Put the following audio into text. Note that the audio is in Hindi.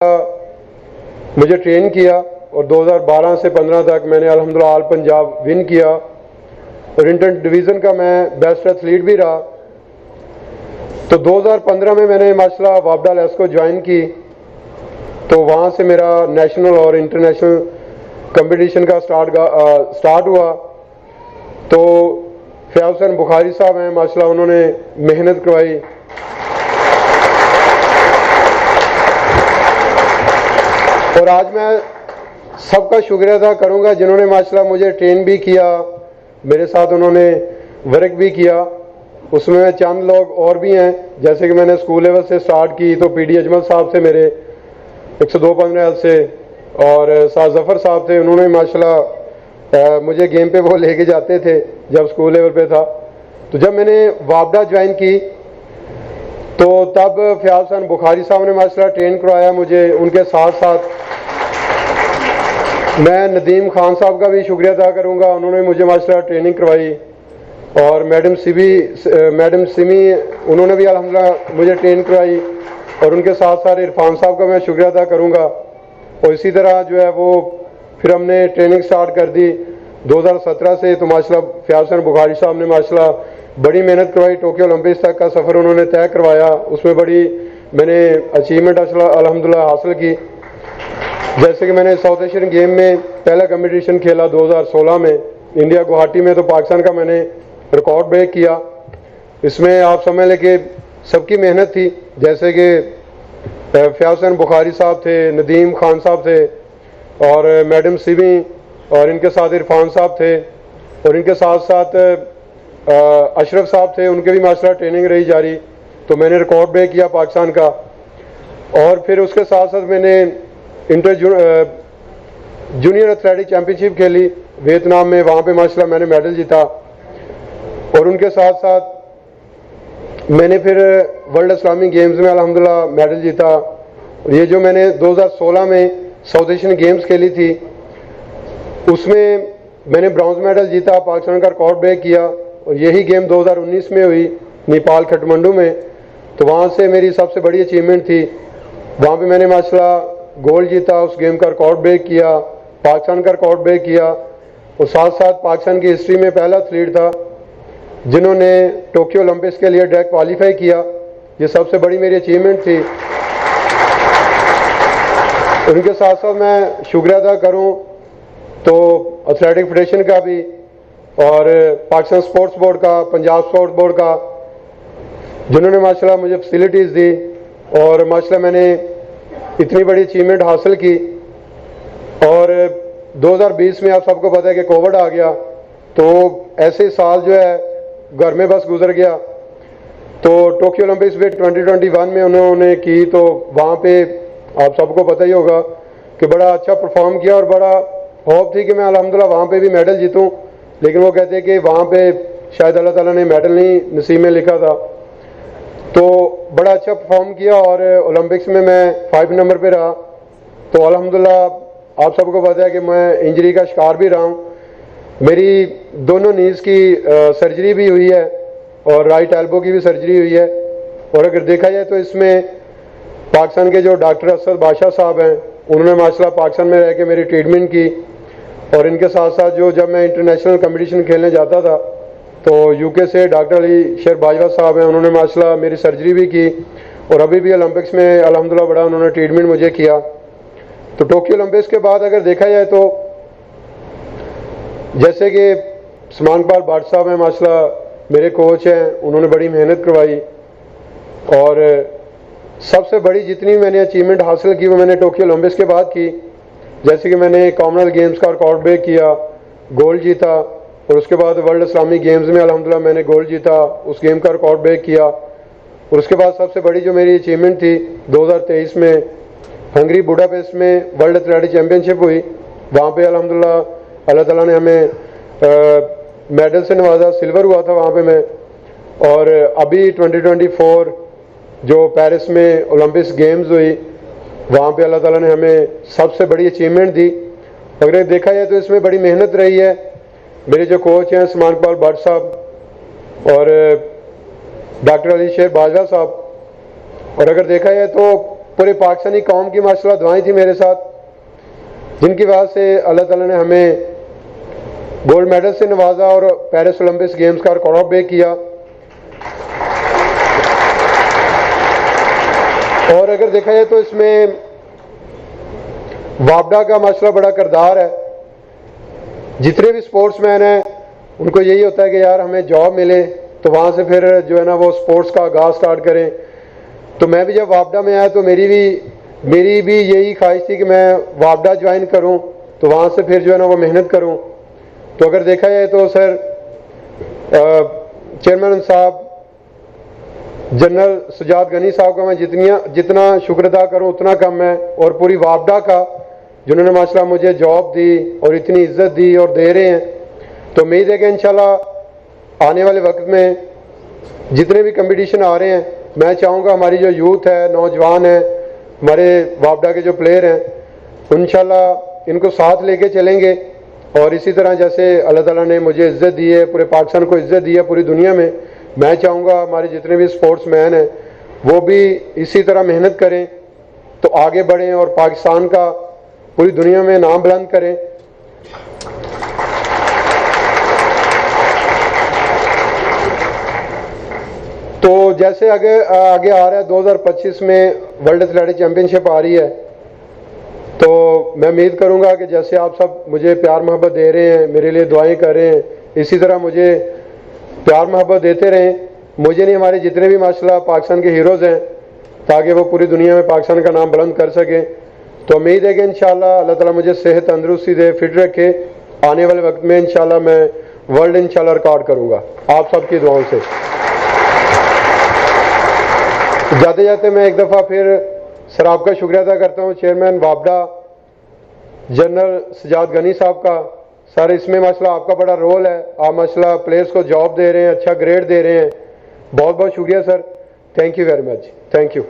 मुझे ट्रेन किया और 2012 से 15 तक मैंने अल्हम्दुलिल्लाह ऑल पंजाब विन किया और इंटर डिवीज़न का मैं बेस्ट एथलीट भी रहा। तो 2015 में मैंने माशाल्लाह वापडा लेस्को ज्वाइन की, तो वहाँ से मेरा नेशनल और इंटरनेशनल कंपटीशन का स्टार्ट हुआ। तो फयाज हुसैन बुखारी साहब हैं माशाल्लाह, उन्होंने मेहनत करवाई और आज मैं सबका शुक्रिया अदा करूंगा जिन्होंने माशाल्लाह मुझे ट्रेन भी किया, मेरे साथ उन्होंने वर्क भी किया। उसमें चंद लोग और भी हैं, जैसे कि मैंने स्कूल लेवल से स्टार्ट की तो पीडी अजमल साहब थे मेरे 102-15 से, और साथ जफ़र साहब थे, उन्होंने माशाल्लाह मुझे गेम पे वो लेके जाते थे जब स्कूल लेवल पे था। तो जब मैंने वापडा ज्वाइन की तो तब फयाज हुसैन बुखारी साहब ने माशाल्लाह ट्रेन करवाया मुझे। उनके साथ साथ मैं नदीम खान साहब का भी शुक्रिया अदा करूंगा, उन्होंने मुझे माशाल्लाह ट्रेनिंग करवाई। और मैडम सिमी उन्होंने भी अल्हम्दुलिल्लाह मुझे ट्रेन करवाई और उनके साथ साथ इरफान साहब का मैं शुक्रिया अदा करूंगा। और इसी तरह जो है वो फिर हमने ट्रेनिंग स्टार्ट कर दी 2017 से। तो माशाल्लाह फयाज हुसैन बुखारी साहब ने माशाल्लाह बड़ी मेहनत करवाई, टोक्यो ओलंपिक्स तक का सफ़र उन्होंने तय करवाया, उसमें बड़ी मैंने अचीवमेंट अल्हम्दुलिल्लाह हासिल की। जैसे कि मैंने साउथ एशियन गेम में पहला कंपटीशन खेला 2016 में इंडिया गुवाहाटी में, तो पाकिस्तान का मैंने रिकॉर्ड ब्रेक किया। इसमें आप समझ लें कि सबकी मेहनत थी, जैसे कि फयाज हुसैन बुखारी साहब थे, नदीम खान साहब थे और मैडम सिमी और इनके साथ इरफान साहब थे और इनके साथ साथ अशरफ साहब थे, उनके भी माशाल्लाह ट्रेनिंग रही जारी। तो मैंने रिकॉर्ड ब्रेक किया पाकिस्तान का। और फिर उसके साथ साथ मैंने इंटर जूनियर एथलेटिक चैंपियनशिप खेली वियतनाम में, वहाँ पे माशाल्लाह मैंने मेडल जीता। और उनके साथ साथ मैंने फिर वर्ल्ड इस्लामिक गेम्स में अल्हम्दुलिल्लाह मेडल जीता। और ये जो मैंने 2016 में साउथ एशियन गेम्स खेली थी उसमें मैंने ब्रॉन्ज मेडल जीता, पाकिस्तान का रिकॉर्ड ब्रेक किया। और यही गेम 2019 में हुई नेपाल काठमांडू में, तो वहाँ से मेरी सबसे बड़ी अचीवमेंट थी। वहाँ पे मैंने माशाल्लाह गोल्ड जीता, उस गेम का रिकॉर्ड ब्रेक किया, पाकिस्तान का रिकॉर्ड ब्रेक किया और साथ साथ पाकिस्तान की हिस्ट्री में पहला एथलीट था जिन्होंने टोक्यो ओलंपिक्स के लिए डायरेक्ट क्वालिफाई किया। ये सबसे बड़ी मेरी अचीवमेंट थी। उनके साथ साथ मैं शुक्रिया अदा करूँ तो एथलेटिक फेडरेशन का भी और पाकिस्तान स्पोर्ट्स बोर्ड का, पंजाब स्पोर्ट्स बोर्ड का, जिन्होंने माशाल्लाह मुझे फैसिलिटीज़ दी और माशाल्लाह मैंने इतनी बड़ी अचीवमेंट हासिल की। और 2020 में आप सबको पता है कि कोविड आ गया, तो ऐसे साल जो है घर में बस गुजर गया। तो टोक्यो ओलंपिक्स में 2021 में उन्होंने की, तो वहाँ पे आप सबको पता ही होगा कि बड़ा अच्छा परफॉर्म किया और बड़ा होप थी कि मैं अल्हम्दुलिल्लाह वहाँ पे भी मेडल जीतूँ, लेकिन वो कहते हैं कि वहाँ पे शायद अल्लाह ताला ने मेडल नहीं नसीब में लिखा था। तो बड़ा अच्छा परफॉर्म किया और ओलंपिक्स में मैं 5 नंबर पे रहा। तो अल्हम्दुलिल्लाह आप सबको पता है कि मैं इंजरी का शिकार भी रहा हूँ। मेरी दोनों नीज़ की सर्जरी भी हुई है और राइट एल्बो की भी सर्जरी हुई है। और अगर देखा जाए तो इसमें पाकिस्तान के जो डॉक्टर असद बादशाह साहब हैं उन्होंने माशाल्लाह पाकिस्तान में रह के मेरी ट्रीटमेंट की। और इनके साथ साथ जो जब मैं इंटरनेशनल कंपटीशन खेलने जाता था तो यूके से डॉक्टर अली शेर बाजवा साहब हैं, उन्होंने माशाल्लाह मेरी सर्जरी भी की और अभी भी ओलंपिक्स में अल्हम्दुलिल्लाह बड़ा उन्होंने ट्रीटमेंट मुझे किया। तो टोक्यो ओलंपिक्स के बाद अगर देखा जाए तो जैसे कि सलमान इकबाल भट्ट साहब हैं माशाल्लाह मेरे कोच हैं, उन्होंने बड़ी मेहनत करवाई। और सबसे बड़ी जितनी मैंने अचीवमेंट हासिल की वो मैंने टोक्यो ओलंपिक्स के बाद की। जैसे कि मैंने कॉमनवेल्थ गेम्स का रिकॉर्ड ब्रेक किया, गोल्ड जीता और उसके बाद वर्ल्ड इस्लामिक गेम्स में अल्हम्दुलिल्लाह मैंने गोल्ड जीता, उस गेम का रिकॉर्ड ब्रेक किया। और उसके बाद सबसे बड़ी जो मेरी अचीवमेंट थी 2023 में हंगरी बुडापेस्ट में वर्ल्ड एथलेटिक चैम्पियनशिप हुई। वहाँ पे अल्हम्दुलिल्लाह अल्लाह ताला ने हमें मेडल से नवाजा, सिल्वर हुआ था वहाँ पे मैं। और अभी 2024 जो पेरिस में ओलंपिक्स गेम्स हुई वहाँ पे अल्लाह ताला ने हमें सबसे बड़ी अचीवमेंट दी। अगर देखा जाए तो इसमें बड़ी मेहनत रही है। मेरे जो कोच हैं सलमान इकबाल भट्ट साहब और डॉक्टर अली शेर बाजवा साहब। और अगर देखा जाए तो पूरे पाकिस्तानी कौम की माशाल्लाह दुआएं थी मेरे साथ, जिनकी वजह से अल्लाह ताला ने हमें गोल्ड मेडल से नवाजा और पेरिस ओलंपिक्स गेम्स का रिकॉर्ड ब्रेक किया। और अगर देखा जाए तो इसमें वापडा का माशाल्लाह बड़ा किरदार है। जितने भी स्पोर्ट्समैन हैं उनको यही होता है कि यार हमें जॉब मिले तो वहाँ से फिर जो है ना वो स्पोर्ट्स का आगाज स्टार्ट करें। तो मैं भी जब वापडा में आया तो मेरी भी यही ख्वाहिश थी कि मैं वापडा ज्वाइन करूं, तो वहाँ से फिर जो है ना वो मेहनत करूं। तो अगर देखा जाए तो सर चेयरमैन साहब जनरल सजाद गनी साहब का मैं जितना शुक्र अदा करूं उतना कम है, और पूरी वापडा का जिन्होंने माशाल्लाह मुझे जॉब दी और इतनी इज्जत दी और दे रहे हैं। तो उम्मीद है कि इंशाल्लाह आने वाले वक्त में जितने भी कंपटीशन आ रहे हैं, मैं चाहूँगा हमारी जो यूथ है, नौजवान है, हमारे वापडा के जो प्लेयर हैं, इंशाल्लाह इनको साथ लेके चलेंगे। और इसी तरह जैसे अल्लाह ताला ने मुझे इज्जत दी है, पूरे पाकिस्तान को इज्जत दी है पूरी दुनिया में, मैं चाहूँगा हमारे जितने भी स्पोर्ट्समैन हैं वो भी इसी तरह मेहनत करें तो आगे बढ़ें और पाकिस्तान का पूरी दुनिया में नाम बुलंद करें। तो जैसे आगे आ रहा है 2025 में वर्ल्ड एथलेटिक चैंपियनशिप आ रही है, तो मैं उम्मीद करूंगा कि जैसे आप सब मुझे प्यार मोहब्बत दे रहे हैं, मेरे लिए दुआएं कर रहे हैं, इसी तरह मुझे प्यार मोहब्बत देते रहें। मुझे नहीं, हमारे जितने भी माशाल्लाह पाकिस्तान के हीरोज़ हैं, ताकि वो पूरी दुनिया में पाकिस्तान का नाम बुलंद कर सकें। तो उम्मीद है कि इंशाल्लाह अल्लाह ताला मुझे सेहत तंदुरुस्ती दे, फिट रखे। आने वाले वक्त में इंशाल्लाह मैं वर्ल्ड इंशाल्लाह रिकॉर्ड करूँगा आप सबकी दुआओं से। जाते जाते मैं एक दफ़ा फिर सर आपका शुक्रिया अदा करता हूँ चेयरमैन वापडा जनरल सजाद गनी साहब का। सर इसमें माशाल्लाह आपका बड़ा रोल है, आप माशाल्लाह प्लेयर्स को जॉब दे रहे हैं, अच्छा ग्रेड दे रहे हैं। बहुत बहुत शुक्रिया sir, thank you very much, thank you.